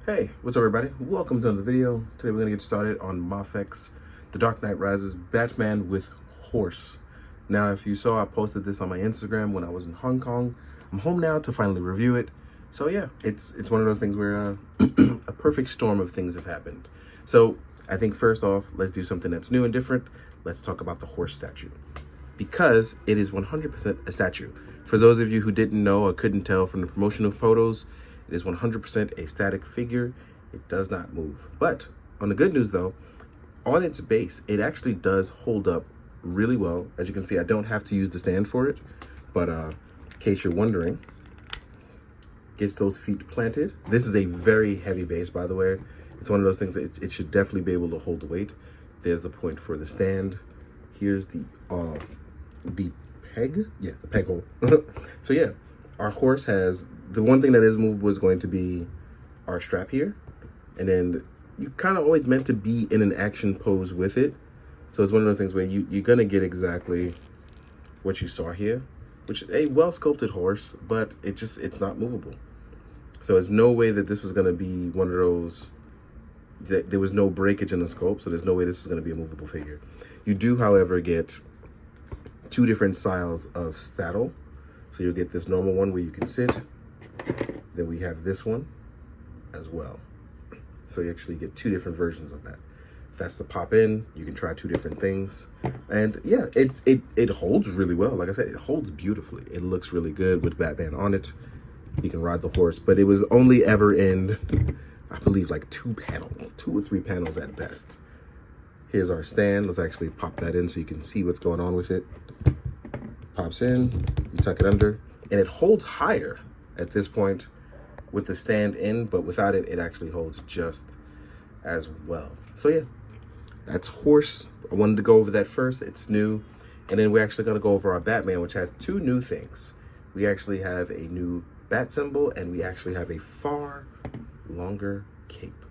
Hey, what's up everybody? Welcome to another video. Today we're going to get started on Mafex, The Dark Knight Rises Batman with Horse. Now, if you saw, I posted this on my Instagram when I was in Hong Kong. I'm home now to finally review it. So yeah, it's one of those things where a perfect storm of things have happened. So I think first off, let's do something that's new and different. Let's talk about the horse statue, because it is 100% a statue. For those of you who didn't know or couldn't tell from the promotional photos, it is 100% a static figure. It does not move. But on the good news though, on its base, it actually does hold up really well. As you can see, I don't have to use the stand for it, but in case you're wondering, gets those feet planted. This is a very heavy base, by the way. It's one of those things that it should definitely be able to hold the weight. There's the point for the stand. Here's the peg. Yeah, the peg hole. So yeah, our horse has, the one thing that is moved was going to be our strap here. And then you kind of always meant to be in an action pose with it. So it's one of those things where you're going to get exactly what you saw here, which is a well-sculpted horse, but it's not movable. So there's no way that this was going to be one of those, that there was no breakage in the sculpt, so there's no way this is going to be a movable figure. You do, however, get two different styles of saddle. So you'll get this normal one where you can sit. Then we have this one as well. So you actually get two different versions of that. That's the pop in. You can try two different things. And yeah, it holds really well. Like I said, it holds beautifully. It looks really good with Batman on it. You can ride the horse, but it was only ever in, I believe, like 2 panels, 2 or 3 panels at best. Here's our stand. Let's actually pop that in so you can see what's going on with it. Pops in, you tuck it under, and it holds higher at this point with the stand in, but without it, it actually holds just as well. So yeah, that's horse. I wanted to go over that first. It's new. And then we're actually going to go over our Batman, which has 2 new things. We actually have a new bat symbol, and we actually have a far longer cape.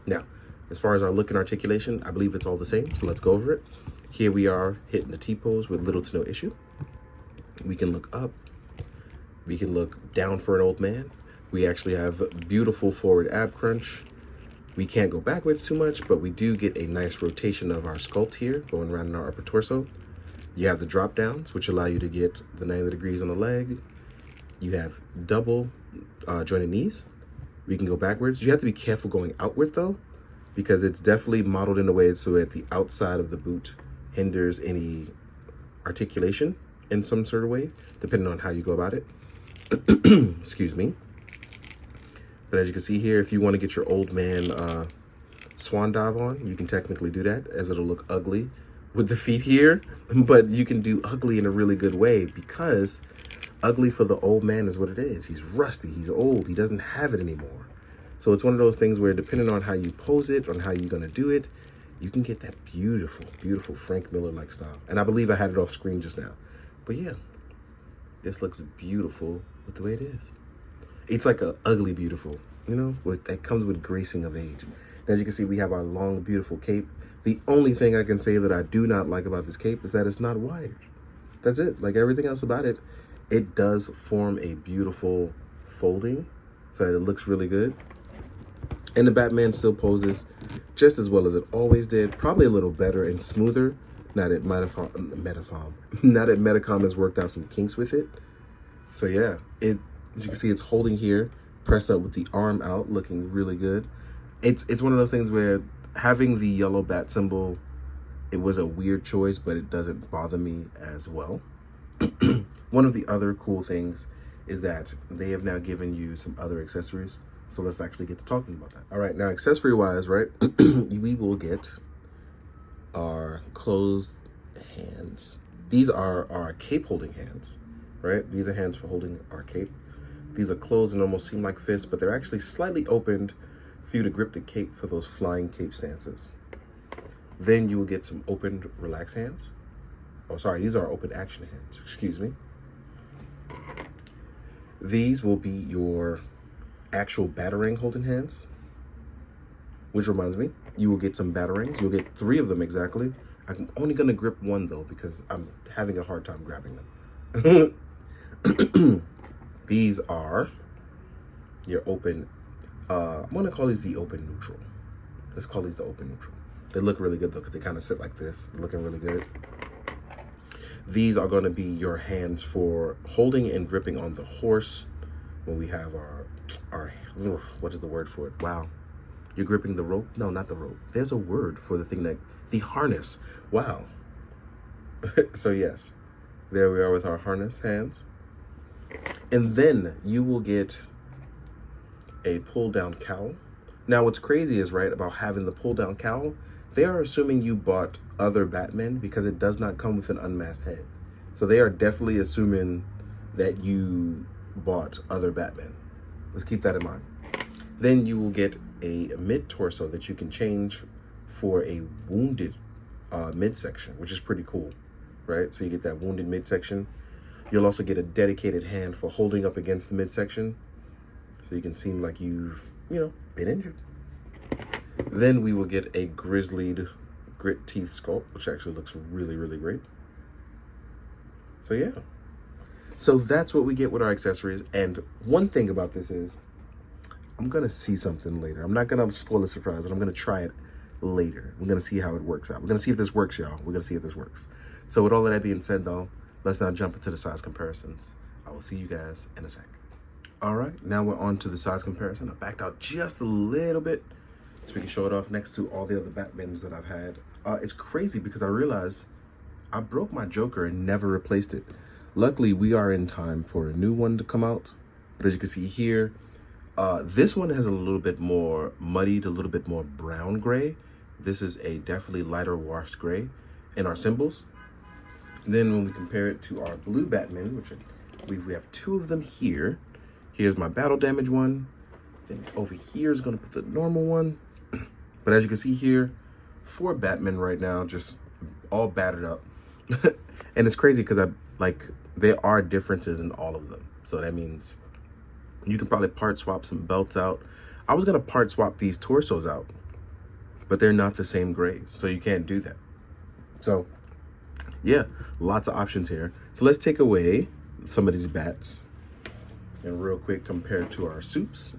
Now, as far as our look and articulation, I believe it's all the same, so let's go over it. Here we are hitting the T-pose with little to no issue. We can look up. We can look down for an old man. We actually have beautiful forward ab crunch. We can't go backwards too much, but we do get a nice rotation of our sculpt here, going around in our upper torso. You have the drop downs, which allow you to get the 90 degrees on the leg. You have double jointed knees. We can go backwards. You have to be careful going outward though, because it's definitely modeled in a way so that the outside of the boot hinders any articulation in some sort of way, depending on how you go about it. Excuse me. But as you can see here, if you want to get your old man swan dive on, you can technically do that, as it'll look ugly with the feet here. But you can do ugly in a really good way, because ugly for the old man is what it is. He's rusty, he's old, he doesn't have it anymore. So it's one of those things where, depending on how you pose it, on how you're going to do it, you can get that beautiful, beautiful Frank Miller-like style. And I believe I had it off screen just now. But yeah, this looks beautiful with the way it is. It's like a ugly beautiful, you know, that comes with gracing of age. And as you can see, we have our long, beautiful cape. The only thing I can say that I do not like about this cape is that it's not wired. That's it. Like everything else about it, it does form a beautiful folding, so that it looks really good. And the Batman still poses just as well as it always did, probably a little better and smoother. Now that Metacom has worked out some kinks with it. So yeah, as you can see, it's holding here, pressed up with the arm out, looking really good. It's one of those things where having the yellow bat symbol, it was a weird choice, but it doesn't bother me as well. One of the other cool things is that they have now given you some other accessories. So let's actually get to talking about that. All right, now accessory wise, right, we will get our closed hands. These are our cape holding hands, right? These are hands for holding our cape. These are closed and almost seem like fists, but they're actually slightly opened for you to grip the cape for those flying cape stances. Then you will get some opened, relaxed hands. Oh, sorry, these are open action hands, excuse me. These will be your actual batarang holding hands, which reminds me, you will get some batarangs. You'll get 3 of them exactly. I'm only gonna grip 1 though, because I'm having a hard time grabbing them. These are your open I'm gonna call these the open neutral. Let's call these the open neutral. They look really good though, because they kind of sit like this, looking really good. These are going to be your hands for holding and gripping on the horse when we have our what is the word for it? Wow. You're gripping the rope? No, not the rope. There's a word for the thing that, the harness. Wow. So yes, there we are with our harness hands. And then you will get a pull down cowl. Now what's crazy is, right, about having the pull down cowl, they are assuming you bought other Batman because it does not come with an unmasked head. So they are definitely assuming that you bought other Batman. Let's keep that in mind. Then you will get a mid-torso that you can change for a wounded midsection, which is pretty cool, right? So you get that wounded midsection. You'll also get a dedicated hand for holding up against the midsection, so you can seem like you've, been injured. Then we will get a grizzlied grit teeth sculpt, which actually looks really, really great. So yeah. So that's what we get with our accessories. And one thing about this is, I'm gonna see something later. I'm not gonna spoil the surprise, but I'm gonna try it later. We're gonna see how it works out. We're gonna see if this works, y'all. We're gonna see if this works. So with all of that being said though, let's now jump into the size comparisons. I will see you guys in a sec. All right, now we're on to the size comparison. I backed out just a little bit so we can show it off next to all the other Batmans that I've had. It's crazy because I realized I broke my Joker and never replaced it. Luckily, we are in time for a new one to come out. But as you can see here, this one has a little bit more muddied, a little bit more brown gray. This is a definitely lighter washed gray in our symbols. Then when we compare it to our blue Batman, which I believe we have two of them here. Here's my battle damage one. Then over here is gonna put the normal one. But as you can see here, 4 Batman right now, just all battered up. And it's crazy because there are differences in all of them. So that means you can probably part swap some belts out. I was gonna part swap these torsos out, but they're not the same grays, so you can't do that. So yeah, lots of options here. So let's take away some of these bats and real quick compare to our soups.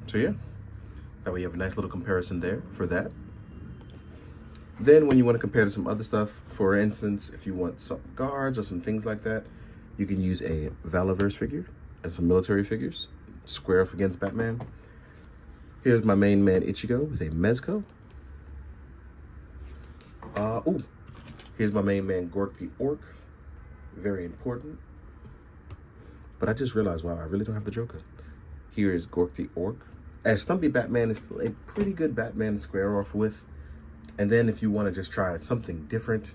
So yeah, that way you have a nice little comparison there for that. Then when you want to compare to some other stuff, for instance, if you want some guards or some things like that, you can use a Valaverse figure and some military figures, square off against Batman. Here's my main man Ichigo with a Mezco. Here's my main man Gork the Orc. Very important. But I just realized, wow, I really don't have the Joker. Here is Gork the Orc. As Stumpy Batman is still a pretty good Batman to square off with. And then if you want to just try something different,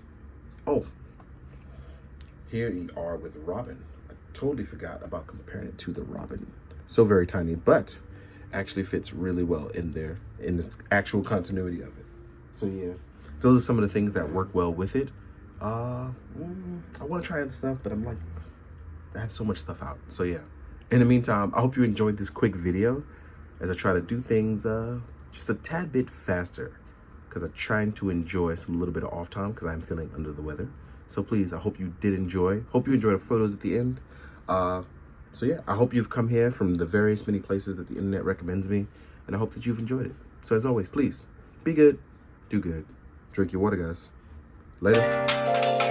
here you are with Robin. I totally forgot about comparing it to the Robin. So very tiny, but actually fits really well in there, in this actual continuity of it. So yeah, those are some of the things that work well with it. I want to try other stuff, but I'm like, I have so much stuff out. So yeah, in the meantime, I hope you enjoyed this quick video as I try to do things just a tad bit faster, because I'm trying to enjoy some little bit of off time because I'm feeling under the weather. So please, I hope you did enjoy. Hope you enjoyed the photos at the end. So yeah, I hope you've come here from the various many places that the internet recommends me, and I hope that you've enjoyed it. So as always, please, be good, do good, drink your water, guys. Later.